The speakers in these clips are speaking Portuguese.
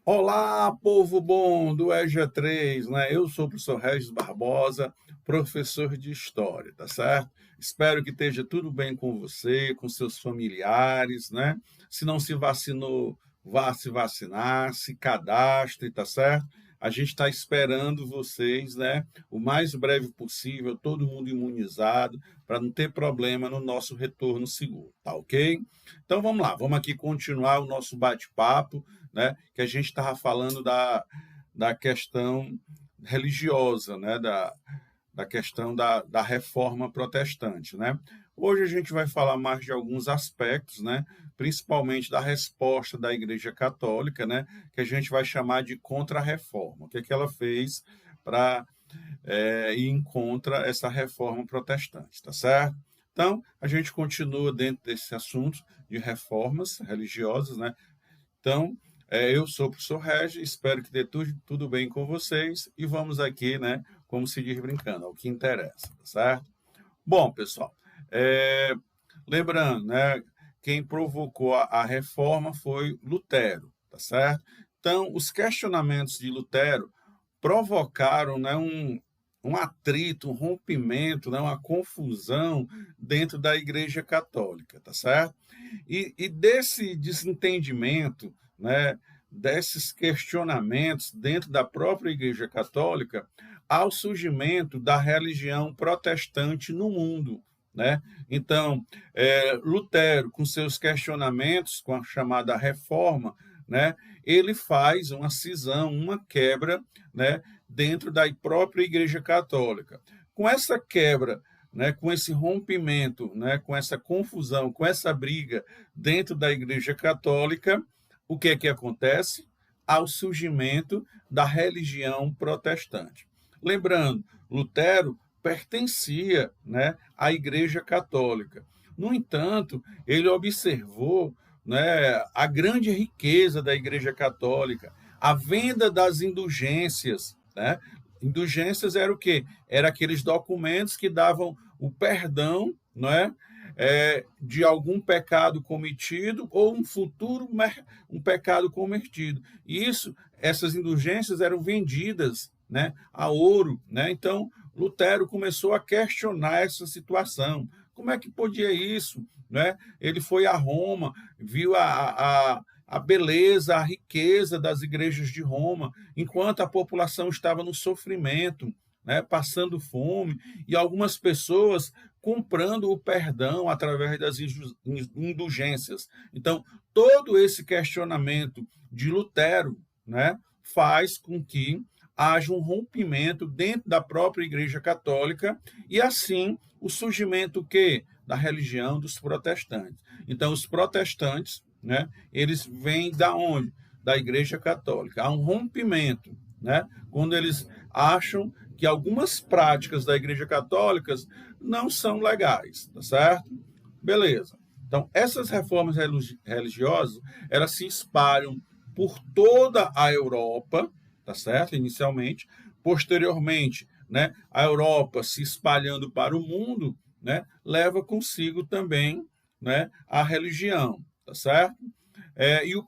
Olá, povo bom do EJA3, né? Eu sou o professor Regis Barbosa, professor de História, tá certo? Espero que esteja tudo bem com você, com seus familiares, né? Se não se vacinou, vá se vacinar, se cadastre, tá certo? A gente está esperando vocês, né? O mais breve possível, todo mundo imunizado, para não ter problema no nosso retorno seguro, tá ok? Então vamos lá, vamos aqui continuar o nosso bate-papo, né, que a gente estava falando da questão religiosa, né, da questão da reforma protestante. Né? Hoje a gente vai falar mais de alguns aspectos, né, principalmente da resposta da Igreja Católica, né, que a gente vai chamar de contra-reforma. O que, é que ela fez para ir contra essa reforma protestante, tá certo? Então, a gente continua dentro desse assunto de reformas religiosas, né? Então, eu sou o professor Regis, espero que dê tudo bem com vocês e vamos aqui, né, como se diz brincando, ao que interessa, tá certo? Bom, pessoal, é, lembrando, né, quem provocou a reforma foi Lutero, tá certo? Então, os questionamentos de Lutero provocaram, né, um atrito, um rompimento, né, uma confusão dentro da Igreja Católica, tá certo? E desse desentendimento, né, desses questionamentos dentro da própria Igreja Católica, ao surgimento da religião protestante no mundo. Né? Então, Lutero, com seus questionamentos, com a chamada reforma, né, ele faz uma cisão, uma quebra, né, dentro da própria Igreja Católica. Com essa quebra, né, com esse rompimento, né, com essa confusão, com essa briga dentro da Igreja Católica, o que é que acontece? Ao surgimento da religião protestante. Lembrando, Lutero pertencia, né, à Igreja Católica. No entanto, ele observou, né, a grande riqueza da Igreja Católica, a venda das indulgências. Né? Indulgências era o quê? Era aqueles documentos que davam o perdão, não é? De algum pecado cometido ou um futuro um pecado cometido. E essas indulgências eram vendidas, né, a ouro. Né? Então, Lutero começou a questionar essa situação. Como é que podia isso? Né? Ele foi a Roma, viu a beleza, a riqueza das igrejas de Roma, enquanto a população estava no sofrimento, né, passando fome, e algumas pessoas comprando o perdão através das indulgências. Então, todo esse questionamento de Lutero, né, faz com que haja um rompimento dentro da própria Igreja Católica e, assim, o surgimento da religião dos protestantes. Então, os protestantes, né, eles vêm da onde? Da Igreja Católica. Há um rompimento, né, quando eles acham que algumas práticas da Igreja Católica não são legais, tá certo? Beleza. Então, essas reformas religiosas, elas se espalham por toda a Europa, tá certo? Inicialmente, posteriormente, né, a Europa se espalhando para o mundo, né, leva consigo também, né, a religião, tá certo? E o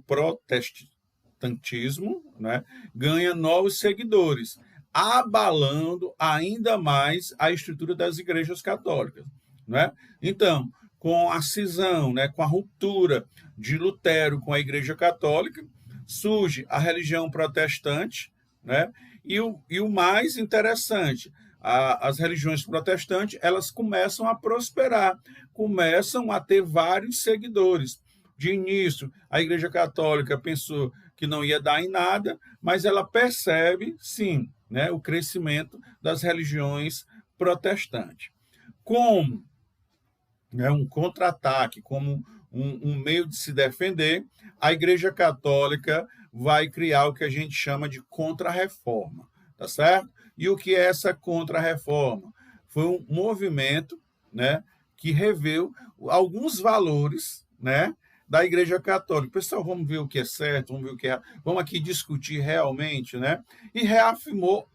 protestantismo, né, ganha novos seguidores, abalando ainda mais a estrutura das igrejas católicas. Né? Então, com a cisão, né, com a ruptura de Lutero com a Igreja Católica, surge a religião protestante, né? E o mais interessante, as religiões protestantes, elas começam a prosperar, começam a ter vários seguidores. De início, a Igreja Católica pensou que não ia dar em nada, mas ela percebe, sim, né, o crescimento das religiões protestantes. Como, né, um contra-ataque, como um meio de se defender, a Igreja Católica vai criar o que a gente chama de contra-reforma, tá certo? E o que é essa contra-reforma? Foi um movimento, né, que reveu alguns valores, né, da Igreja Católica. Pessoal, vamos ver o que é certo, vamos ver o que é, vamos aqui discutir realmente, né? E reafirmou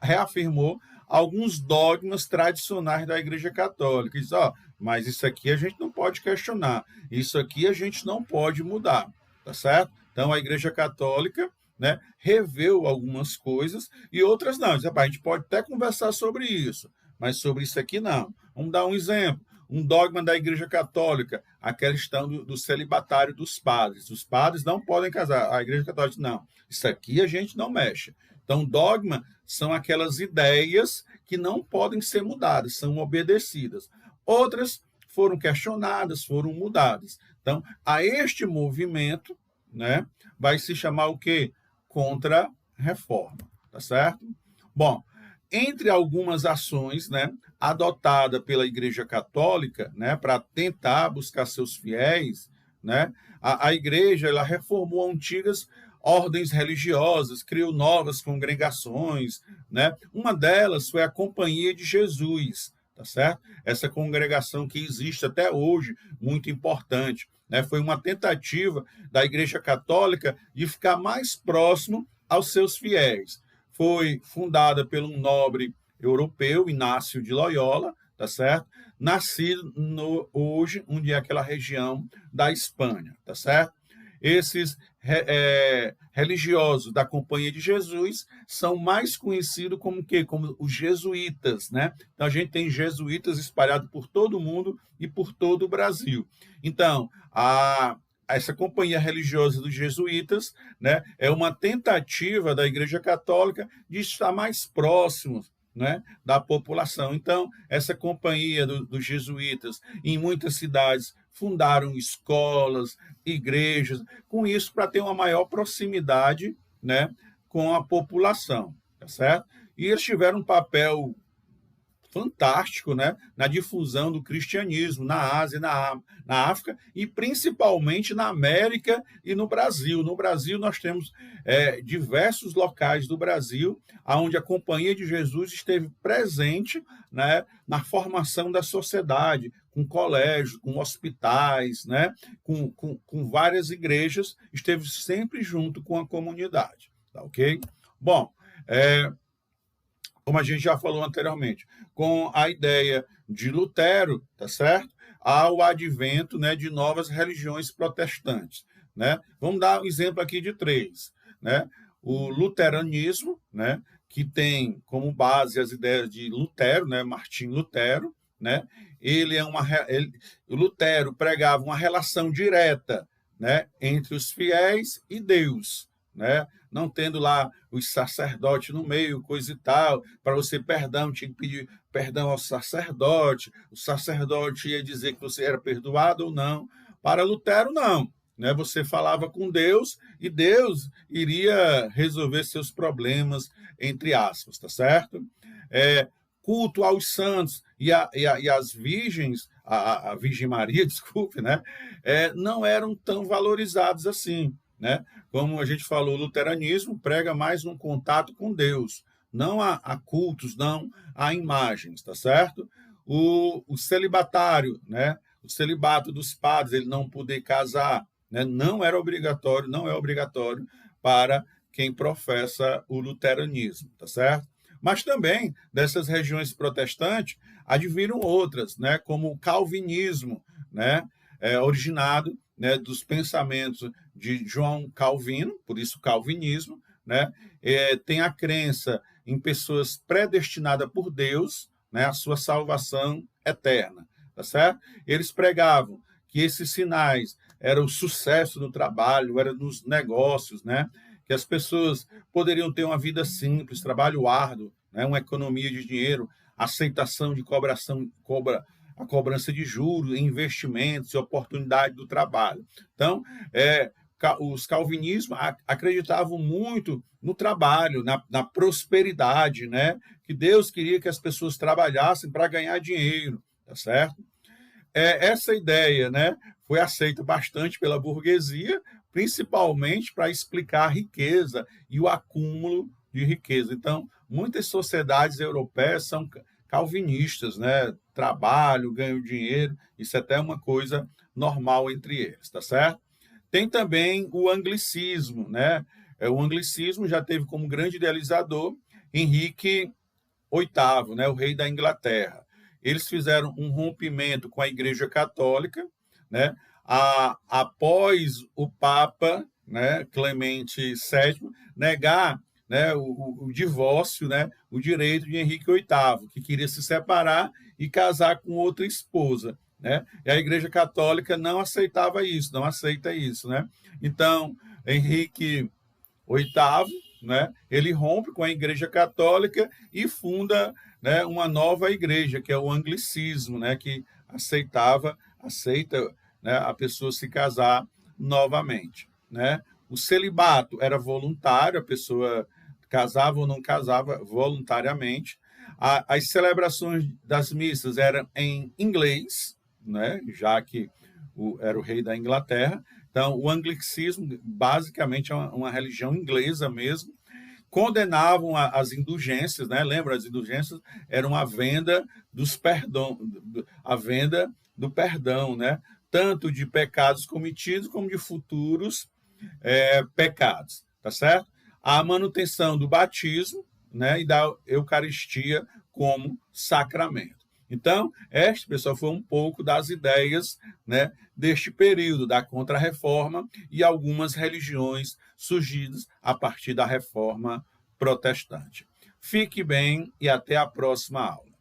alguns dogmas tradicionais da Igreja Católica. Diz, mas isso aqui a gente não pode questionar, isso aqui a gente não pode mudar, tá certo? Então, a Igreja Católica, né, reveu algumas coisas e outras não. Diz, a gente pode até conversar sobre isso, mas sobre isso aqui não. Vamos dar um exemplo. Um dogma da Igreja Católica, a questão do celibatário dos padres. Os padres não podem casar. A Igreja Católica diz, não, isso aqui a gente não mexe. Então, dogma são aquelas ideias que não podem ser mudadas, são obedecidas. Outras foram questionadas, foram mudadas. Então, a este movimento, né, vai se chamar o quê? Contra-reforma, tá certo? Bom, entre algumas ações, né, adotada pela Igreja Católica, né, para tentar buscar seus fiéis, né, a Igreja ela reformou antigas ordens religiosas, criou novas congregações, né? Uma delas foi a Companhia de Jesus, tá certo? Essa congregação que existe até hoje, muito importante, né? Foi uma tentativa da Igreja Católica de ficar mais próximo aos seus fiéis. Foi fundada por um nobre europeu, Inácio de Loyola, tá certo? Nascido hoje, onde é aquela região da Espanha, tá certo? Esses religiosos da Companhia de Jesus são mais conhecidos como quê? Como os jesuítas, né? Então a gente tem jesuítas espalhados por todo o mundo e por todo o Brasil. Então, essa companhia religiosa dos jesuítas, né, é uma tentativa da Igreja Católica de estar mais próximo, né, da população. Então, essa companhia dos jesuítas, em muitas cidades, fundaram escolas, igrejas, com isso para ter uma maior proximidade, né, com a população, tá certo? E eles tiveram um papel fantástico, né, na difusão do cristianismo na Ásia, na África e principalmente na América e no Brasil. No Brasil nós temos diversos locais do Brasil onde a Companhia de Jesus esteve presente, né, na formação da sociedade, com colégios, com hospitais, né, com várias igrejas, esteve sempre junto com a comunidade, tá ok? Bom, como a gente já falou anteriormente, com a ideia de Lutero, tá certo? Ao advento, né, de novas religiões protestantes, né? Vamos dar um exemplo aqui de 3, né? O luteranismo, né, que tem como base as ideias de Lutero, né, Martim Lutero, né? Lutero pregava uma relação direta, né, entre os fiéis e Deus, né? Não tendo lá os sacerdotes no meio, coisa e tal, para você perdão, tinha que pedir perdão ao sacerdote, o sacerdote ia dizer que você era perdoado ou não. Para Lutero, não, né? Você falava com Deus e Deus iria resolver seus problemas, entre aspas, tá certo? Culto aos santos e as virgens, a Virgem Maria, desculpe, né? Não eram tão valorizados assim, né? Como a gente falou, o luteranismo prega mais um contato com Deus, não a cultos, não a imagens, tá certo? O celibatário, né? O celibato dos padres, ele não poder casar, né? Não era obrigatório, não é obrigatório para quem professa o luteranismo, tá certo? Mas também dessas regiões protestantes adviram outras, né? Como o calvinismo, né? Originado, né, dos pensamentos de João Calvino, por isso calvinismo, né? Tem a crença em pessoas predestinadas por Deus, né, a sua salvação eterna, tá certo? Eles pregavam que esses sinais eram o sucesso no trabalho, eram nos negócios, né? Que as pessoas poderiam ter uma vida simples, trabalho árduo, né, uma economia de dinheiro, aceitação de a cobrança de juros, investimentos e oportunidade do trabalho. Então, os calvinismos acreditavam muito no trabalho, na prosperidade, né? Que Deus queria que as pessoas trabalhassem para ganhar dinheiro, tá certo? Essa ideia, né, foi aceita bastante pela burguesia, principalmente para explicar a riqueza e o acúmulo de riqueza. Então, muitas sociedades europeias são calvinistas, né? Trabalho, ganho dinheiro, isso até é uma coisa normal entre eles, tá certo? Tem também o anglicismo, né? O anglicismo já teve como grande idealizador Henrique VIII, né? O rei da Inglaterra. Eles fizeram um rompimento com a Igreja Católica, né? Após o Papa né, Clemente VII, negar, né, o divórcio, né, o direito de Henrique VIII, que queria se separar e casar com outra esposa, né? E a Igreja Católica não aceitava isso, não aceita isso, né? Então, Henrique VIII, né, ele rompe com a Igreja Católica e funda, né, uma nova igreja, que é o anglicismo, né, que aceita, né, a pessoa se casar novamente, né? O celibato era voluntário, a pessoa casava ou não casava voluntariamente. As celebrações das missas eram em inglês, né, já que era o rei da Inglaterra. Então, o anglicismo basicamente é uma religião inglesa mesmo. Condenavam as indulgências, né? Lembra, as indulgências eram a venda dos perdão, a venda do perdão, né? Tanto de pecados cometidos como de futuros pecados, tá certo? A manutenção do batismo, né, e da Eucaristia como sacramento. Então, este, pessoal, foi um pouco das ideias, né, deste período da Contra-Reforma e algumas religiões surgidas a partir da Reforma Protestante. Fique bem e até a próxima aula.